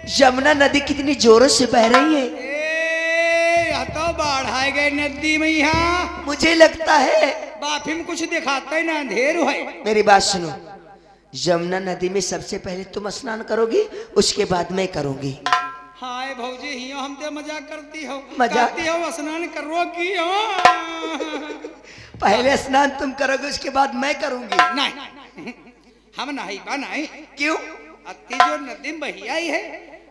यमुना नदी कितनी जोरों से बह रही है। ए तो बढ़ाए गए नदी में यहाँ मुझे लगता है बाफी में कुछ दिखाता ही ना, अंधेर है। मेरी बात सुनो, यमुना नदी में सबसे पहले तुम स्नान करोगी, उसके बाद मैं करूंगी। हाय भौजी हियो हम ते मजाक करती हो, मजाक? करती हो स्नान करो की हो। पहले स्नान तुम करोगे, उसके बाद मैं करूंगी। नहीं हम नहीं बा नहीं। क्यों? अति जो नदी में बहिया ही है,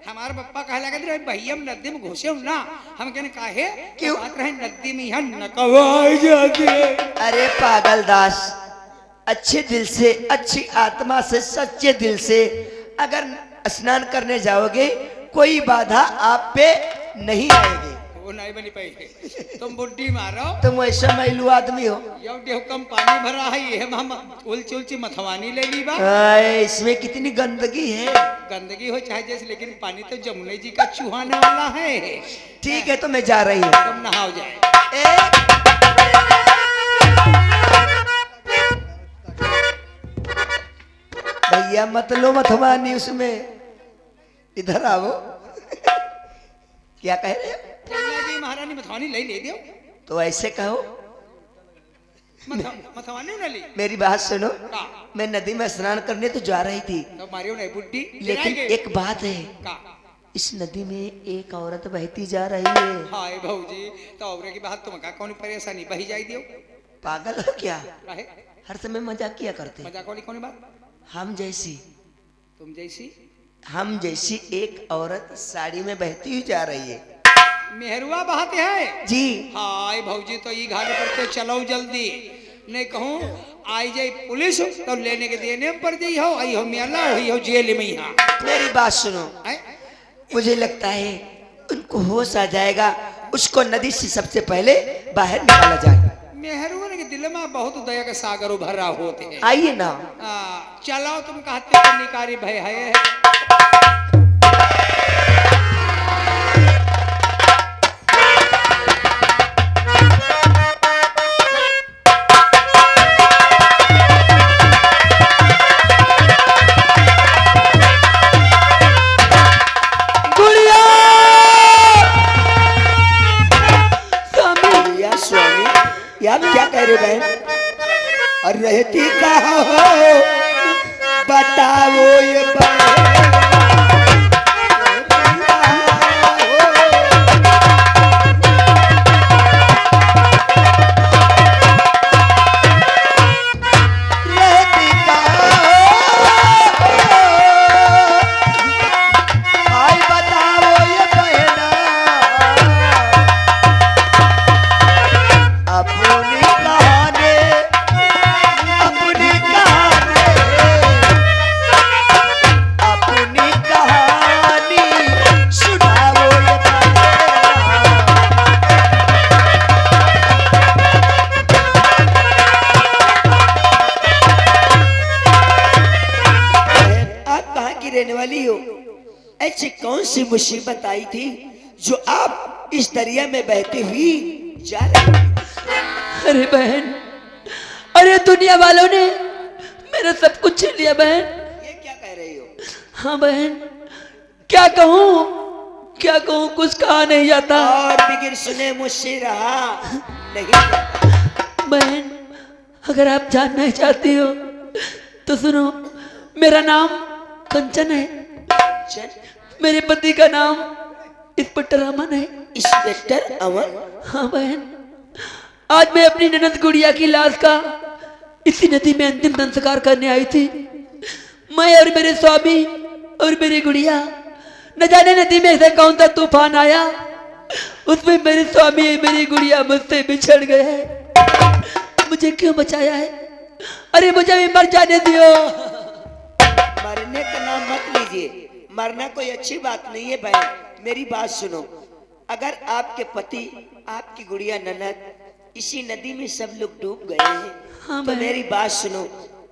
हमारे पप्पा कह लगे थे भैया नदी में घुसे ना, हम कहने काहे क्यों? बात रहे नदी में यहाँ नकवाई जाती है। अरे पागल दास, अच्छे दिल से, अच्छी आत्मा से, सच्चे दिल से अगर स्नान करने जाओगे, कोई बाधा आप पे नहीं आएगी। वो नहीं बनी पाई, तुम बुड्ढी मारो। तुम ऐसा मैलू आदमी हो। यो देह कम पानी भरा है, ये हम उलची उलची मथवानी ले ली बा। इसमें कितनी गंदगी है। गंदगी हो चाहे जैसे, लेकिन पानी तो जमुने जी का चुहाने वाला है। ठीक है तो मैं जा रही हूँ। तुम नहाओ जाए। भैया मत लो मथवानी उसमें, इधर आओ। क्या कह रहे हो? जमुना जी महारानी मथवानी ले दियो। तो ऐसे कहो। मथवानी न ली। मेरी बात सुनो, का? मैं नदी में स्नान करने तो जा रही थी, तो मारियो नहीं बुड्ढी। लेकिन एक बात है, का? इस नदी में एक औरत बहती जा रही है। हाय भौजी, तो औरे की बात तुम का कौन परेशानी बही जाई दियो। पागल हो क्या? काहे? हर समय मजाक किया करते। मजाक वाली कौन बात? हम जैसी, तुम जैसी हम जैसी एक औरत साड़ी में बहती हुई जा रही है। मेहरुआ बहाते है जी। हाय भौजी, तो ये घाट पर तो चलो जल्दी, नहीं कहूँ आई जाए पुलिस तो लेने के देने पर जाई हो, आई हो मेला हुई हो जेल में यहाँ। मेरी बात सुनो, मुझे लगता है उनको होश आ जाएगा, उसको नदी से सबसे पहले बाहर निकाला जाए। मेहरुआ के दिल में बहुत दया के सागर भरा होते हैं। आइए ना। चलाओ तुम कहते तो निकारी भय है। आप क्या कह रहे बहन? और रहती कहाँ हो बताओ ये बहन। ऐसी कौन सी मुसीबत आई थी जो आप इस दरिया में बहती हुई जा रही? अरे बहन, अरे दुनिया वालों ने मेरा सब कुछ छीन लिया बहन। ये क्या कह रही हो? हाँ बहन, क्या कहूँ कुछ कहा नहीं जाता। और बिगिन सुने मुझसे रहा नहीं। बहन अगर आप जानना चाहती हो तो सुनो, मेरा नाम कंचन है। मेरे पति का नाम इंस्पेक्टर अमन है। इंस्पेक्टर अमन? हाँ बहन, आज मैं अपनी ननद गुड़िया की लाश का इसी नदी में अंतिम संस्कार करने आई थी। मैं और मेरे स्वामी और मेरी गुड़िया, न जाने नदी में ऐसा कौन सा तूफान आया, उसमें मेरे स्वामी मेरी गुड़िया मुझसे बिछड़ गए हैं। मुझे क्यों बचाया है? अरे मुझे भी मर जाने दियो। मरने का नाम मत लीजिए, मरना कोई अच्छी बात नहीं है बहन। मेरी बात सुनो, अगर आपके पति, आपकी गुड़िया ननद इसी नदी में सब लोग डूब गए हैं, हाँ तो मेरी बात सुनो,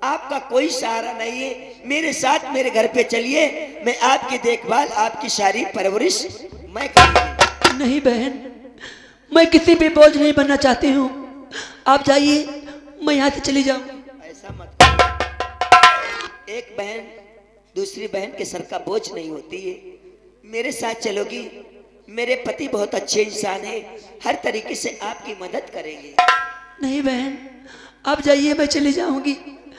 आपका कोई सहारा नहीं है। मेरे साथ मेरे घर पे चलिए, मैं आपकी देखभाल, आपकी सारी परवरिश मैं करूंगी। नहीं बहन, मैं किसी भी बोझ नहीं बनना चाहती हूँ। आप जाइए, मैं यहाँ से चली जाऊँ। ऐसा मत करो। एक बहन दूसरी बहन के सर का बोझ नहीं होती है। मेरे साथ चलोगी? मेरे पति बहुत अच्छे इंसान है, हर तरीके से आपकी मदद करेंगे। नहीं बहन, आप जाइए, मैं चली जाऊंगी।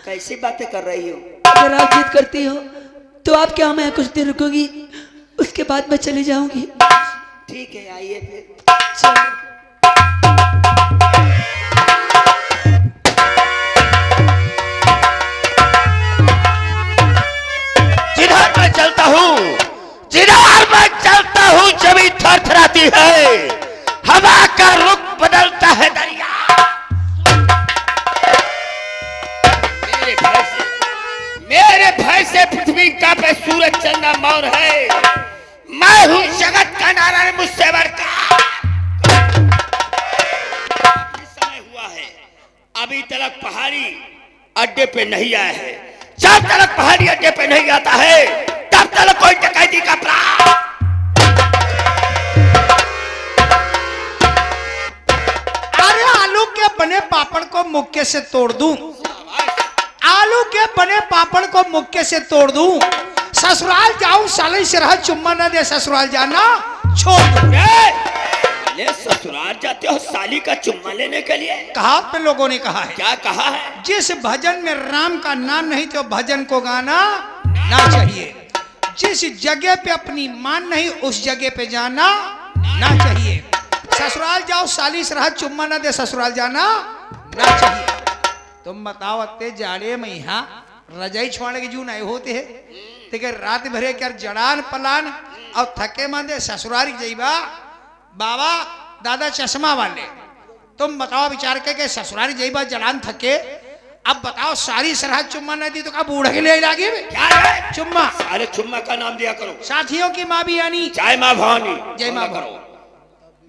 कैसी बातें कर रही हो? अगर आप जिद करती हो तो आप क्या, मैं कुछ देर रुकूंगी, उसके बाद मैं चली जाऊंगी। ठीक है, आइए फिर। चलो। जिधर मैं चलता हूँ, जिधर मैं चलता हूँ जमीन थरथराती है, हवा का रुख बदलता है दरिया। मेरे भय से पृथ्वी का पे सूरज चंदा मौन है। मैं हूँ जगत का नारायण, मुझसे बढ़कर। समय हुआ है, अभी तक पहाड़ी अड्डे पे नहीं आया है। जब तक पहाड़ी अड्डे पे नहीं आता है तब तक कोई डकैती का प्लान। अरे आलू के बने पापड़ को मुक्के से तोड़ दूं, आलू के बने पापड़ को मुक्के से तोड़ दूं। ससुराल जाऊं साले से रहा चुम्मा न दे, ससुराल जाना छोड़ दूं। ले ससुराल जाते हो साली का चुम्मा लेने के लिए? कहा पे लोगों ने कहा है, क्या कहा है? जिस भजन में राम का नाम नहीं तो भजन को गाना ना चाहिए। जिस जगह पे अपनी मान नहीं उस जगह पे जाना ना चाहिए। ससुराल जाओ साली से रहा चुम्मा न दे, ससुराल जाना ना चाहिए। तुम बताओ अत्ते जाड़े में यहाँ रजाई छोड़ने के जू नहीं होते है, ठीक रात भरे क्या जड़ान पलान और थके मांदे ससुराल जाइबा। बाबा दादा चश्मा वाले, तुम बताओ विचार के ससुराल जाइबा जड़ान थके। अब बताओ सारी सरहद चुम्मा न दी तो का बूढ़ा के लिए लागे क्या है? चुम्मा। सारे चुम्मा का नाम दिया करो। साथियों की माँ भी आनी, जय माँ भवानी। जय माँ करो।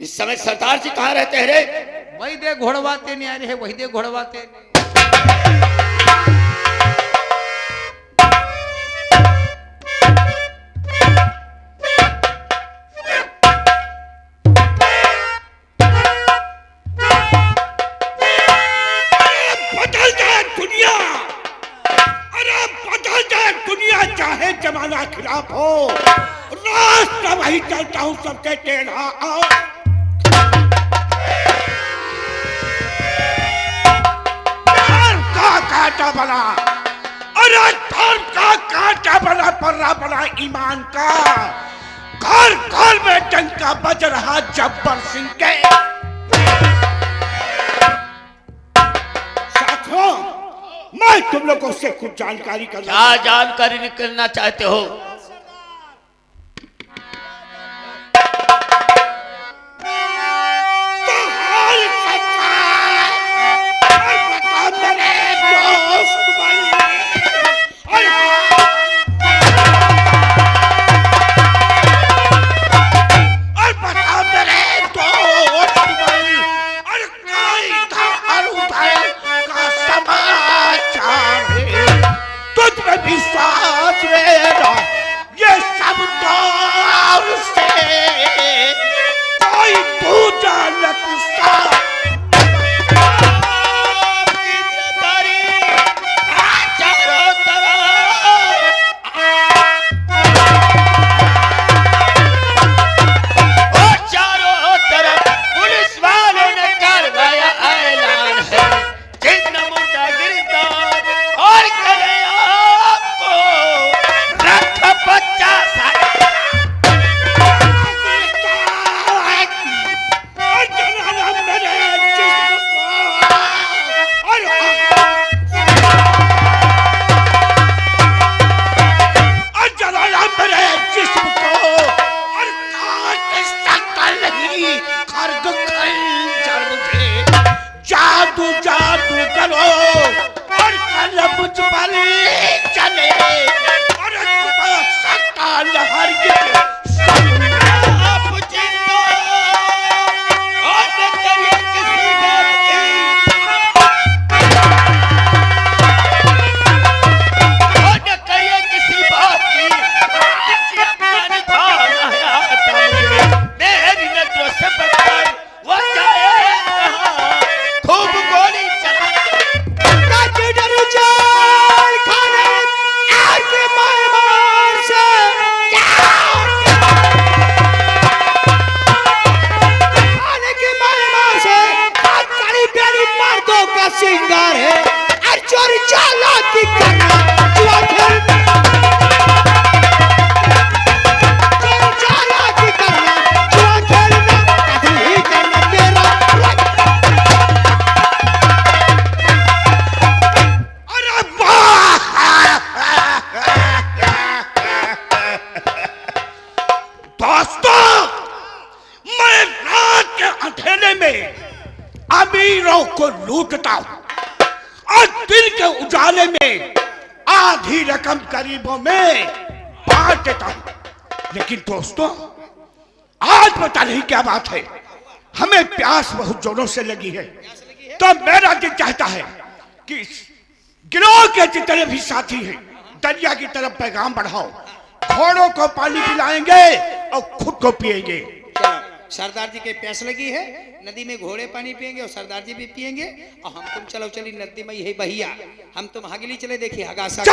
इस समय सरदार जी कहाँ रहते हैं रे? वही दे घोड़वाते नहीं आ रहे, वही दे घोड़वाते। बदल जाए दुनिया, अरे बदल जाए दुनिया, चाहे जमाना खिलाफ हो, रास्ता वही चलता हूँ सबके टेढ़ा। आओ का कांटा बना, अरे धर्म का कांटा बना, पर्रा बना ईमान का। घर घर में डंका बज रहा जब्बर सिंह के। साथियों, मैं तुम लोगों से कुछ जानकारी करना। क्या जानकारी निकलना चाहते हो? विश्वास मेरा से अमीरों को लूटता हूं और दिन के उजाले में आधी रकम गरीबों में बांट देता हूं। लेकिन दोस्तों, आज पता नहीं क्या बात है, हमें प्यास बहुत जोरों से लगी है। तो मेरा दिल चाहता है कि गिरोह के जितने भी साथी हैं, दरिया की तरफ पैगाम बढ़ाओ। घोड़ों को पानी पिलाएंगे और खुद को पिएंगे। सरदार जी के प्यास लगी है, नदी में घोड़े पानी पिएंगे और सरदार जी भी पिएंगे, और हम तुम चलो चली नदी में यही बहिया, हम तुम हगली चले, देखिए हगासा।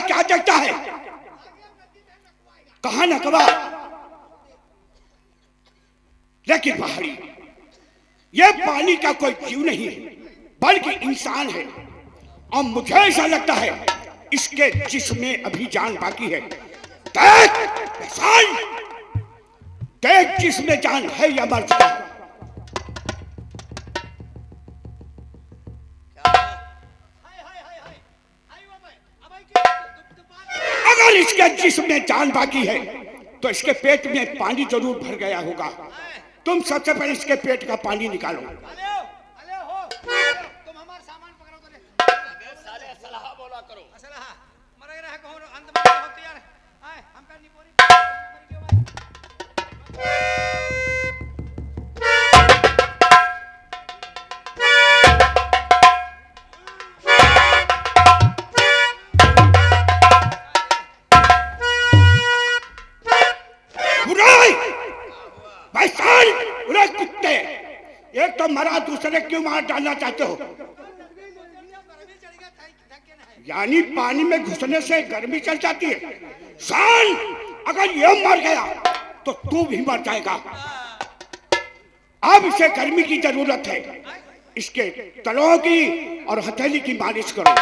क्या देखता है? कहां नकबा? लेकिन पहाड़ी, यह पानी का कोई जीव नहीं है, बल्कि इंसान है। और मुझे ऐसा लगता है इसके जिस्म में अभी जान बाकी है। देख इंसान, देख जिसमें जान है या मर चुका है। अगर इसके जिस्म में जान बाकी है तो इसके पेट में पानी जरूर भर गया होगा। तुम सबसे पहले इसके पेट का पानी निकालो। एक तो मरा, दूसरे क्यों मार डालना चाहते हो? यानी पानी में घुसने से गर्मी चल जाती है। शान, अगर ये मर गया तो तू भी मर जाएगा। अब इसे गर्मी की जरूरत है। इसके तलों की और हथेली की मालिश करो।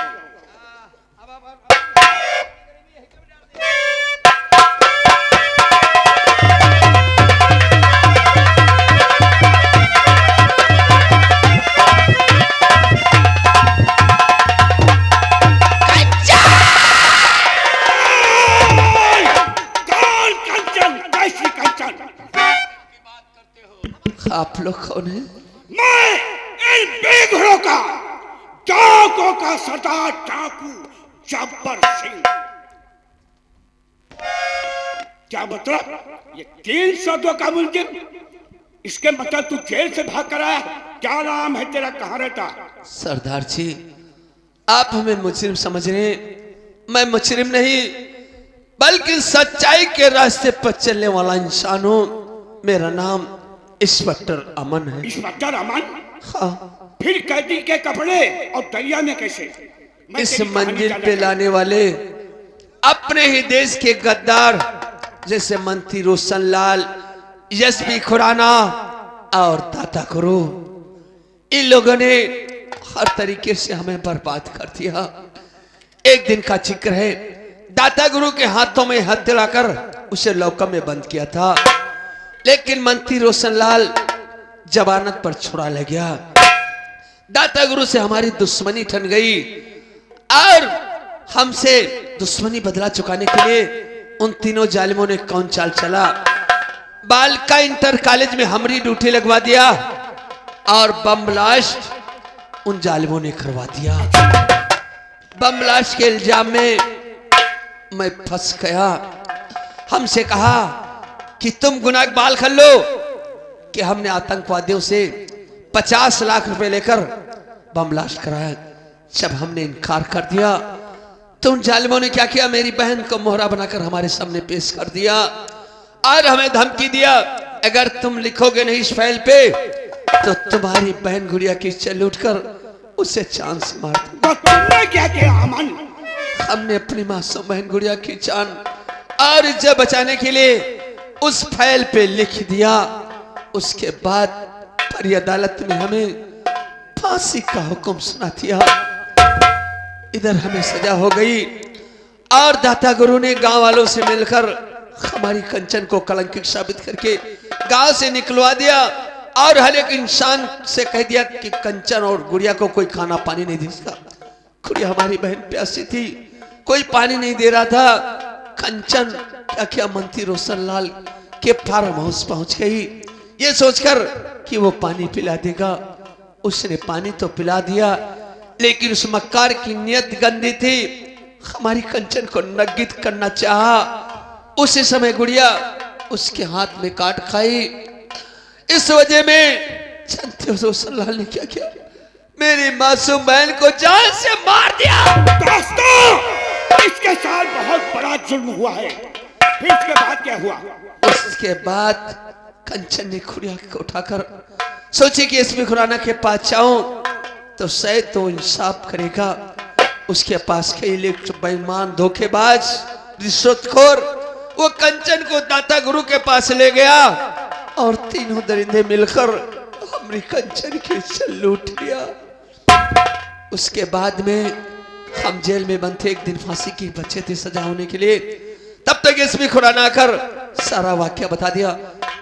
आप लोग कौन है? मैं इन बेघरों का, डाकुओं का सरदार डाकू जब्बर सिंह। क्या मतलब? ये 302 का मुलजिम, इसके मतलब तू जेल से भाग कर आया? क्या नाम है तेरा, कहाँ रहता? सरदार जी, आप हमें मुजरिम समझ रहे हैं। मैं मुजरिम नहीं, बल्कि सच्चाई के रास्ते पर चलने वाला इंसान हूं। मेरा नाम इंस्पेक्टर अमन है। इंस्पेक्टर अमन? हाँ। फिर कैदी के कपड़े और दरिया में कैसे? इस मंजिल पे लाने वाले अपने ही देश के गद्दार जैसे मंत्री रोशनलाल, यशवी खुराना और दाता गुरु, इन लोगों ने हर तरीके से हमें बर्बाद कर दिया। एक दिन का जिक्र है, दाता गुरु के हाथों में हत्या लाकर उसे लौका में बंद किया था, लेकिन मंत्री रोशनलाल जमानत पर छुड़ा ले गया। दाता गुरु से हमारी दुश्मनी ठन गई और हमसे दुश्मनी बदला चुकाने के लिए उन तीनों जालिमों ने कौन चाल चला। बालिका इंटर कॉलेज में हमारी ड्यूटी लगवा दिया और बम ब्लास्ट उन जालिमों ने करवा दिया। बम ब्लास्ट के इल्जाम में मैं फंस गया। हमसे कहा कि तुम गुनाह बाल कर लो कि हमने आतंकवादियों से 50 लाख रुपए लेकर बम ब्लास्ट कराया। जब हमने इनकार कर दिया तो उन जालिमों ने क्या किया, मेरी बहन को मोहरा बनाकर हमारे सामने पेश कर दिया और हमें धमकी दिया, अगर तुम लिखोगे नहीं इस फाइल पे तो तुम्हारी बहन गुड़िया की चल उठकर उसे चांद से मार दूंगा। तो तुमने क्या किया अमन? हमने अपनी मासूम बहन गुड़िया की जान और इज्जत बचाने के लिए उस फाइल पे लिख दिया। उसके बाद परी अदालत में हमें फांसी का हुक्म सुना दिया। इधर हमें सजा हो गई और दाता गुरु ने गांव वालों से मिलकर हमारी कंचन को कलंकित साबित करके गांव से निकलवा दिया और हर एक इंसान से कह दिया कि कंचन और गुड़िया को कोई खाना पानी नहीं देगा। गुड़िया हमारी बहन प्यासी थी, कोई पानी नहीं दे रहा था। कंचन क्या क्या मंत्री रोशन लाल के फार्म हाउस पहुंच गई ये सोचकर कि वो पानी पिला देगा। उसने पानी तो पिला दिया, लेकिन उस मक्कार की नियत गंदी थी। हमारी कंचन को नग्गित करना चाहा। उसी समय गुड़िया उसके हाथ में काट खाई। इस वजह में जानते हो रोशन लाल ने क्या किया? मेरी मासूम बहन को जान से मार दिया। दोस्तों, इसके साथ बहुत बड़ा जुर्म हुआ है। फिर इसके बाद क्या हुआ? उसके बाद कंचन ने गुड़िया को उठाकर सोची कि एसपी खुराना के पास जाऊं तो शायद तो इंसाफ करेगा। उसके पास कई लोग बेईमान, धोखेबाज, रिश्वतखोर। वो कंचन को दाता गुरु के पास ले गया और तीनों दरिंदे मिलकर हमारी कंचन की इज्जत लूट लिया। उसके बाद में हम जेल में बंद थे। एक दिन फांसी की बचे थे सजा होने के लिए। तब तक एसपी खुराना आकर सारा वाक्य बता दिया।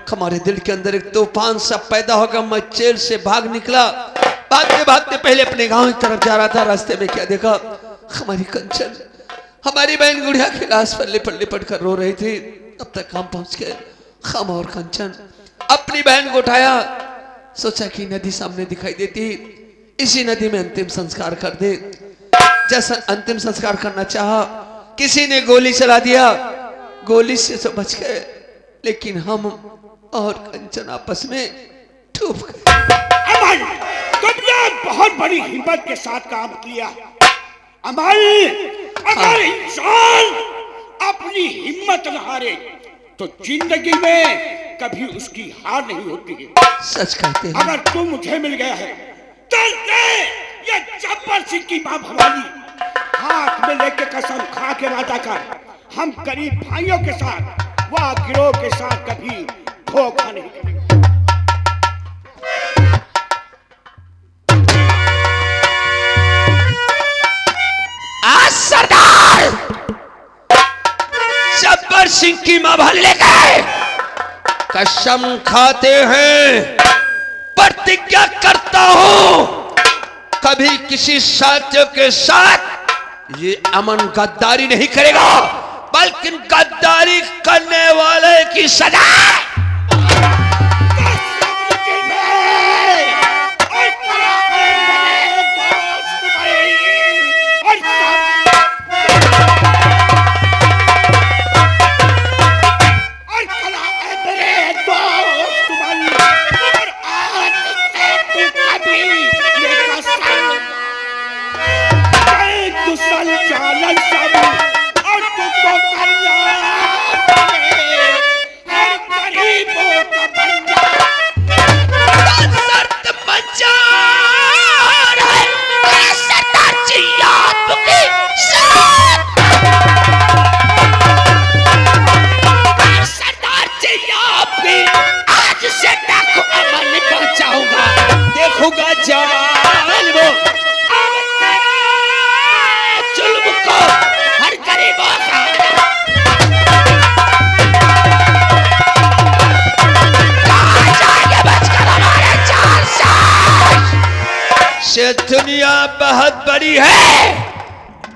हमारे दिल के अंदर एक तूफान सा पैदा होगा। मैं जेल से भाग निकला। भागते भागते पहले अपने गांव की तरफ जा रहा था। रास्ते में क्या देखा? हमारी कंचन, हमारी बहन गुड़िया की लाश पर लिपट कर रो रही थी। तब तक हम पहुंच गए। हम और कंचन अपनी बहन को उठाया। सोचा कि नदी सामने दिखाई देती, इसी नदी में अंतिम संस्कार कर दे। जैसा अंतिम संस्कार करना चाहा, किसी ने गोली चला दिया। गोली से तो बच गए, लेकिन हम और कंचन आपस में डूब गए। अमल, तुमने बहुत बड़ी हिम्मत के साथ काम किया। अमल, अगर इंसान अपनी हिम्मत न हारे तो जिंदगी में कभी उसकी हार नहीं होती है। सच कहते हैं। अगर तू मुझे मिल गया है तो ये जब्बर सिंह की मां भवानी हाथ में लेके कसम खा के वादा कर, हम गरीब भाइयों के साथ, वह गिरोह के साथ कभी धोखा नहीं करेंगे। सरदार जब्बर सिंह की मां भर ले गए। कसम खाते हैं, प्रतिज्ञा करता हूं कभी किसी साथियों के साथ ये अमन गद्दारी नहीं करेगा, बल्कि गद्दारी करने वाले की सजा। देखूंगा जान वो जुल्म को हर गरीबों का। से दुनिया बहुत बड़ी है,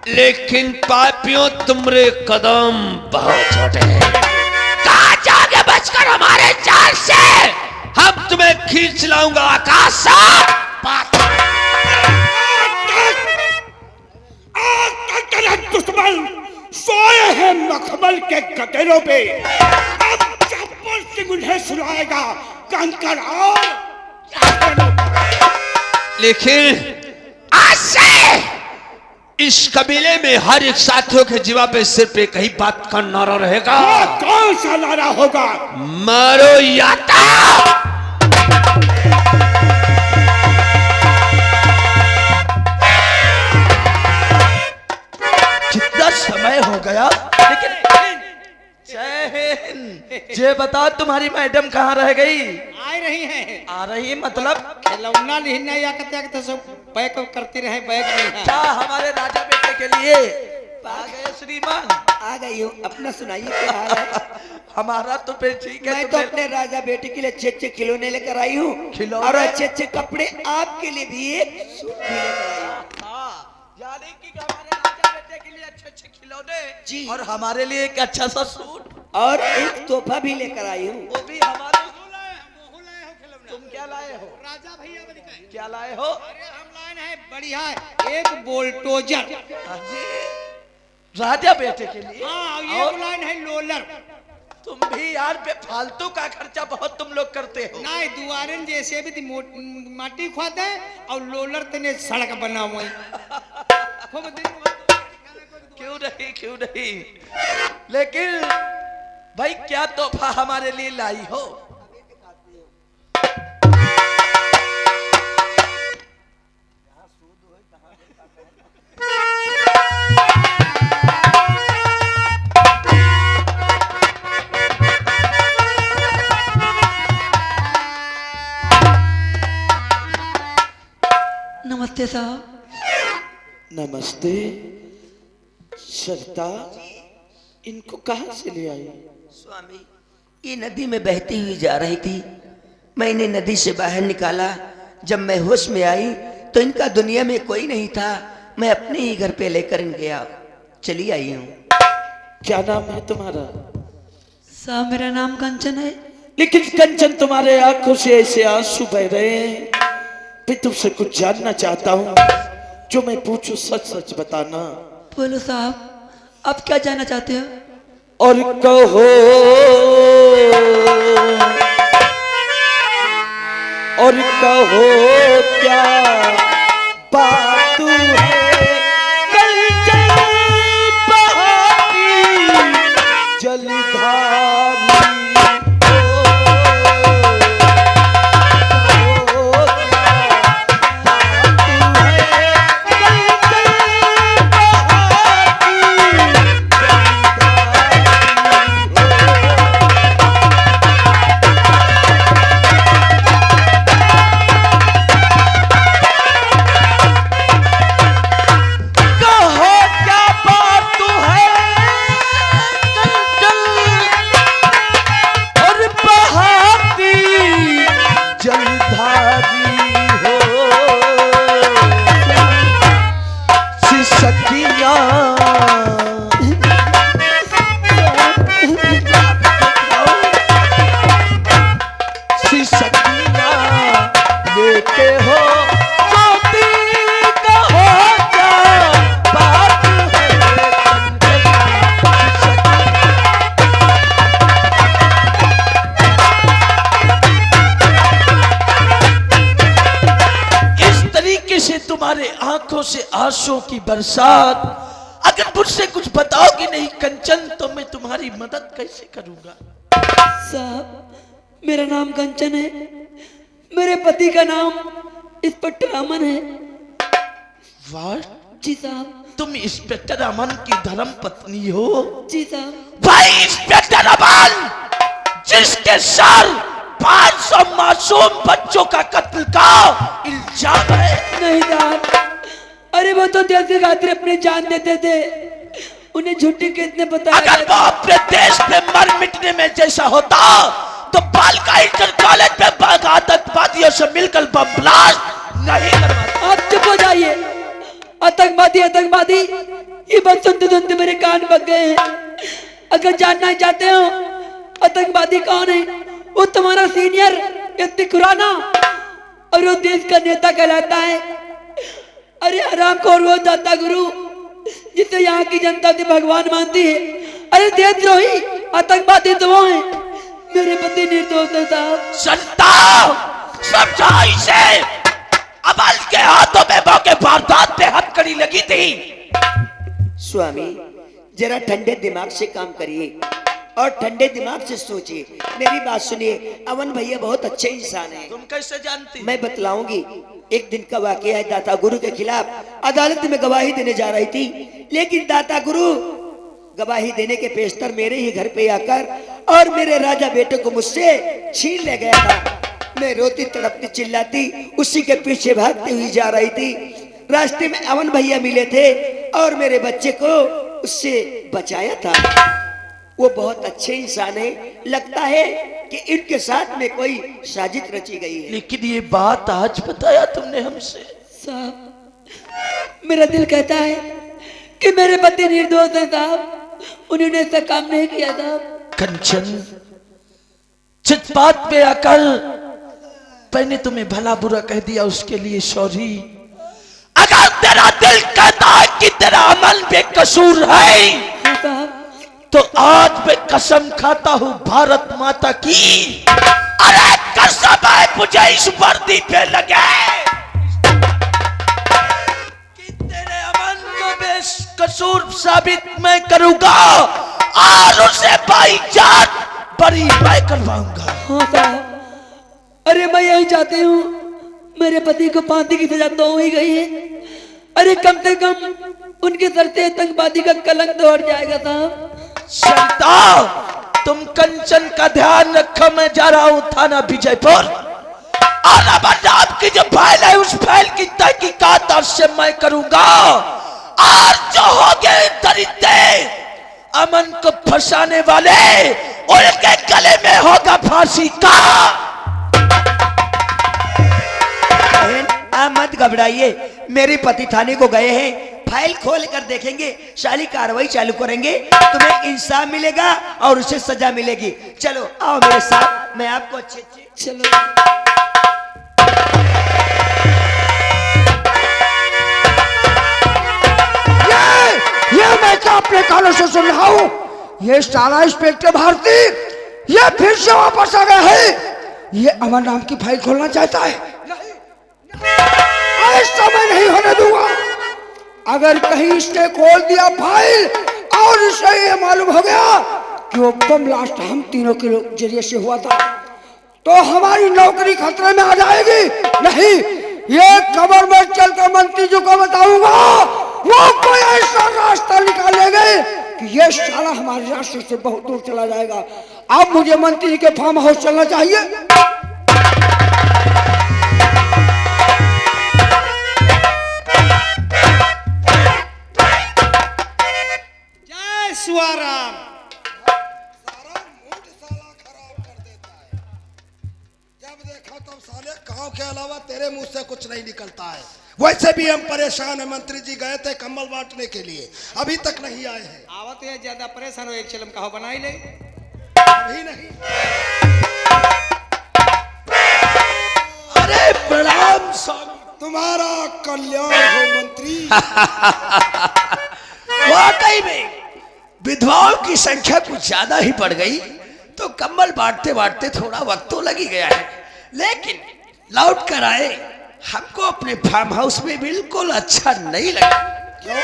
लेकिन पापियों तुम्हारे कदम बहुत छोटे हैं। कहाँ जाके बचकर हमारे जाल से हम तुम्हें खींच लाऊंगा आकाश से। दुश्मन सोए हैं मखमल के गदेरों पे। अब जब्बर सिंह उन्हें सुनाएगा कंकर और। लेकिन आज से इस कबीले में हर एक साथियों के जीवा पे सिर्फ एक ही बात का नारा रहेगा। कौन सा नारा होगा? मारो याता। कितना समय हो गया, लेकिन जय बहन, ये बता तुम्हारी मैडम कहाँ रह गई? आ रही हैं। आ रही मतलब खिलौना नहीं या कहते सब पैक करती रहे, बैग में है। क्या हमारे राजा बेटे के लिए आ गए श्रीमान? आ गई हूँ। अपना सुनाइए क्या हाल है? हमारा तो फिर ठीक है। मैं तो अपने राजा बेटे के लिए अच्छे अच्छे खिलौने लेकर आई हूँ खिलौने? और अच्छे अच्छे कपड़े आपके लिए भी एक सूट भी लेकर आई हूँ। हाँ, यानी कि हमारे राजा बेटे के लिए अच्छे-अच्छे खिलौने जी। और हमारे लिए एक अच्छा सा सूट, और एक तोहफा भी लेकर आई हूँ। वो भी हमारे। तुम क्या लाए हो? राजा भैया बन गए। क्या लाए हो? अरे हम लाए हैं बढ़िया एक बोल्टोजर। हाँ जी, राजा बेटे के लिए। हाँ, ये और लाइन है लोलर। तुम भी यार पे फालतू का खर्चा बहुत तुम लोग करते हो। नहीं, दुआरन जैसे भी माटी खाते और लोलर तने सड़क बना हुआ खूब दिन क्यों नहीं, लेकिन भाई क्या तोहफा हमारे लिए लाई हो? नमस्ते साहब। नमस्ते सरता, इनको कहाँ से ले आई? स्वामी, ये नदी में बहती हुई जा रही थी। मैंने नदी से बाहर निकाला। जब मैं होश में आई तो इनका दुनिया में कोई नहीं था। मैं अपने ही घर पे लेकर गया, चली आई हूँ। क्या नाम है तुम्हारा? साहब मेरा नाम कंचन है। लेकिन कंचन, तुम्हारे आंखों से ऐसे आंसू बह रहे हैं। मैं तुमसे कुछ जानना चाहता हूँ। जो मैं पूछूं सच सच बताना। बोलो साहब, आप क्या जानना चाहते हो? और कहो, और कहो क्या बात है कंचन बहाती जलधारी तुम्हारे आंखों से आंसुओं की बरसात। अगर मुझसे कुछ बताओगी नहीं कंचन, तो मैं तुम्हारी मदद कैसे करूंगा? साहब मेरा नाम कंचन है। मेरे पति का नाम इंस्पेक्टर अमन है। वाह, जी साहब। तुम इंस्पेक्टर अमन की धर्म पत्नी हो? जी साहब। भाई इंस्पेक्टर अमन, जिसके सर 500 मासूम बच्चों का कत्ल का इल्जाम है। नहीं साहब, अरे वो तो देश की खातिर अपनी जान देते थे। उन्हें झूठी कितने बताया? अगर वो अपने देश पे मर मिटने में जैसा होता तो बालिका इंटर कॉलेज में आतंकवादियों से मिलकर बम ब्लास्ट नहीं करवाता। आप चुप हो जाइए। आतंकवादी आतंकवादी ये बात सुनते सुनते मेरे कान पक गए हैं। अगर जानना चाहते हो आतंकवादी कौन है, वो तुम्हारा सीनियर इतनी खुराना और वो देश का नेता कहलाता है। अरे हरामखोर वो दाता गुरु जिसे यहाँ की जनता से भगवान मानती है। अरे देशद्रोही आतंकवादी तो वो है। मेरे पति निर्दोष है साहब। संता समझा इसे। अमल के हाथों में मौके वारदात पे हथकड़ी लगी थी। स्वामी जरा ठंडे दिमाग से काम करिए और ठंडे दिमाग से सोचिए। मेरी बात सुनिए, अमन भैया बहुत अच्छे इंसान हैं। तुम कैसे जानती? मैं बतलाऊंगी। एक दिन का वाकया है। दाता गुरु के खिलाफ अदालत में गवाही देने जा रही थी, लेकिन दाता गुरु गवाही देने के पेशतर मेरे ही घर पे आकर और मेरे राजा बेटे को मुझसे छीन ले गया था। मैं रोती तड़पती चिल्लाती उसी के पीछे भागती हुई जा रही थी। रास्ते में अमन भैया मिले थे और मेरे बच्चे को उससे बचाया था। वो बहुत अच्छे इंसान है, लगता है कि इनके साथ में कोई साजिश रची गई है। लेकिन ये बात आज बताया तुमने हमसे। साहब मेरा दिल कहता है कि मेरे पति निर्दोष हैं साहब, उन्होंने ऐसा काम नहीं किया साहब। कंचन, जिस बात पे आकर मैंने तुम्हें भला बुरा कह दिया उसके लिए सॉरी। अगर तेरा दिल कहता है कि तेरा अमल बेकसूर है हाँ साहब, तो आज मैं कसम खाता हूं भारत माता की, अरे कसम है मुझे इस वर्दी पे लगे कि तेरे अमल को बेकसूर साबित मैं करूंगा और उसे भाईजान बड़ी मैं करवाऊंगा। हाँ साहब, अरे मैं यही चाहती हूँ, मेरे पति को फांसी की सजा तो हो ही गई है, अरे कम से कम उनके सर से आतंकवादी का कलंक तो हट जाएगा साहब। संता, तुम कंचन का ध्यान रखो, मैं जा रहा हूं थाना विजयपुर और अमरनाथ की जो फाइल है उस फाइल की तहकीकात आज से मैं करूंगा और जो हो गए दरिद्र अमन को फंसाने वाले उनके गले में होगा फांसी का। आप मत घबराइए, मेरे पति थाने को गए हैं, फाइल खोल कर देखेंगे, सारी कार्रवाई चालू करेंगे, तुम्हें इंसाफ मिलेगा और उसे सजा मिलेगी। चलो आओ मेरे साथ, मैं आपको अच्छे चलो ये मैं क्या अपने कानों से सुन रहा हूँ? ये साला इंस्पेक्टर भारती ये फिर से वापस आ गया है। ये अमर नाम की फाइल खोलना चाहता है। ऐसा मैं नहीं होने दूंगा। अगर कहीं इसने खोल दिया फाइल और इसे ये मालूम हो गया कि वो बम ब्लास्ट हम तीनों के जरिए से हुआ था, तो हमारी नौकरी खतरे में आ जाएगी। नहीं, ये कब्र में चलकर मंत्री जी को बताऊंगा, वो कोई ऐसा रास्ता निकालेंगे कि ये साला हमारे रास्ते से बहुत दूर चला जाएगा। अब मुझे मंत्री जी के फार्म हाउस चलना चाहिए। जय सुआराम। जब देखा तब साले गांव के अलावा तेरे मुंह से कुछ नहीं निकलता है। वैसे भी हम परेशान हैं, मंत्री जी गए थे कम्बल बांटने के लिए, अभी तक नहीं आए हैं। आवत है ज्यादा परेशान हो, एक चलम कहो बनाई ले। अभी नहीं। अरे प्रणाम स्वामी। तुम्हारा कल्याण हो मंत्री। वाकई में विधवाओं की संख्या कुछ ज्यादा ही बढ़ गई, तो कम्बल बांटते बांटते थोड़ा वक्त तो लग ही गया है, लेकिन लौट कर आए हमको अपने फार्म हाउस में बिल्कुल अच्छा नहीं लगा। क्यों?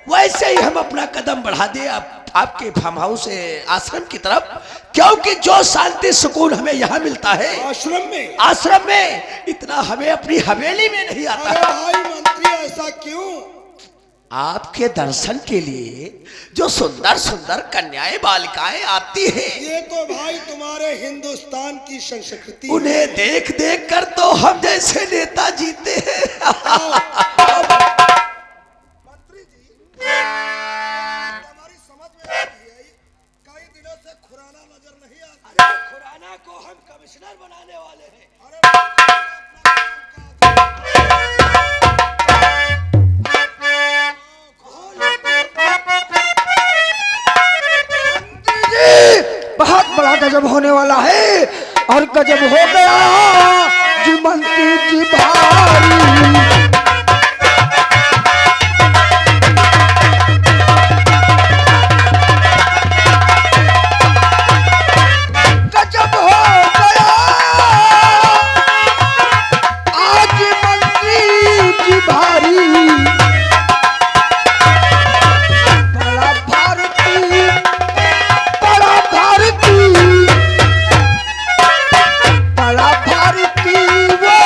वैसे ही हम अपना कदम बढ़ा दिए आपके फार्म हाउस आश्रम की तरफ, क्योंकि जो शांति सुकून हमें यहाँ मिलता है आश्रम में इतना हमें अपनी हवेली में नहीं आता। अरे भाई मंत्री ऐसा क्यों? आपके दर्शन के लिए जो सुंदर सुंदर कन्याएं बालिकाएं आती हैं, ये तो भाई तुम्हारे हिंदुस्तान की संस्कृति। उन्हें देख देख कर तो हम जैसे नेता जीते हैं। मंत्री जी हमारी समझ में नहीं आई, कई दिनों से खुराना नजर नहीं आता। खुराना को हम कमिश्नर बनाने वाले हैं। बहुत बड़ा गजब होने वाला है और गजब हो गया जी मंत्री जी भारी। गजब हो गया आज मंत्री जी भारी। बड़ा भारती बड़ा भारती बड़ा भारती वो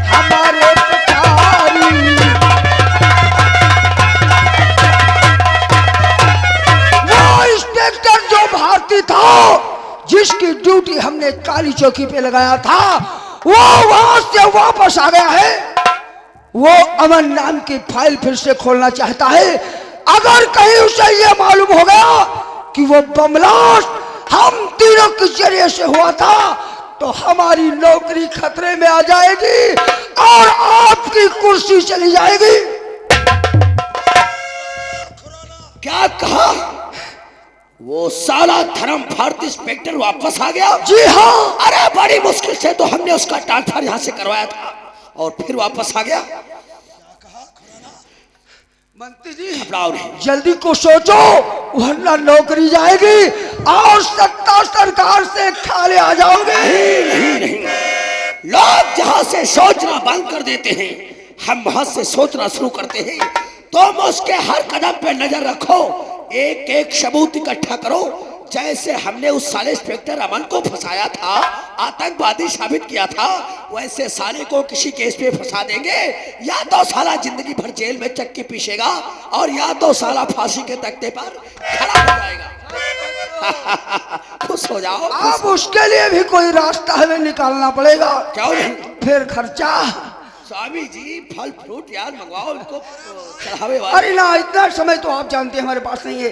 हमारे पुजारी। वो इंस्पेक्टर जो भारती था जिसकी ड्यूटी हमने काली चौकी पे लगाया था वो वहां से वापस आ गया है। वो अमन नाम की फाइल फिर से खोलना चाहता है। अगर कहीं उसे ये मालूम हो गया कि वो बम ब्लास्ट हम तीनों के जरिए से हुआ था तो हमारी नौकरी खतरे में आ जाएगी और आपकी कुर्सी चली जाएगी। क्या कहा? वो साला धर्म भारती इंस्पेक्टर वापस आ गया? जी हाँ। अरे बड़ी मुश्किल से तो हमने उसका ट्रांसफर यहाँ से करवाया था और फिर वापस आ गया। मंत्री जी घबराओ नहीं। जल्दी को सोचो वरना नौकरी जाएगी और सत्ता सरकार से खाले आ जाओगे। नहीं, लोग जहाँ से सोचना बंद कर देते हैं हम वहां से सोचना शुरू करते हैं। तुम उसके हर कदम पे नजर रखो, एक एक सबूत इकट्ठा करो। जैसे हमने उस साले इंस्पेक्टर अमन को फंसाया था, आतंकवादी साबित किया था, वैसे साले को किसी केस पे फंसा देंगे। या तो साला जिंदगी भर जेल में चक्की पीसेगा और या तो साला फांसी के तख्ते पर खड़ा हो जाएगा। खुश हो जाओ। अब उसके लिए भी कोई रास्ता हमें निकालना पड़ेगा। क्यों नहीं? फिर खर्चा। स्वामी जी फल फ्रूट यार मंगवाओ, इनको चढ़ावे वाला। अरे ना, इतना समय तो आप जानते हैं हमारे पास नहीं है।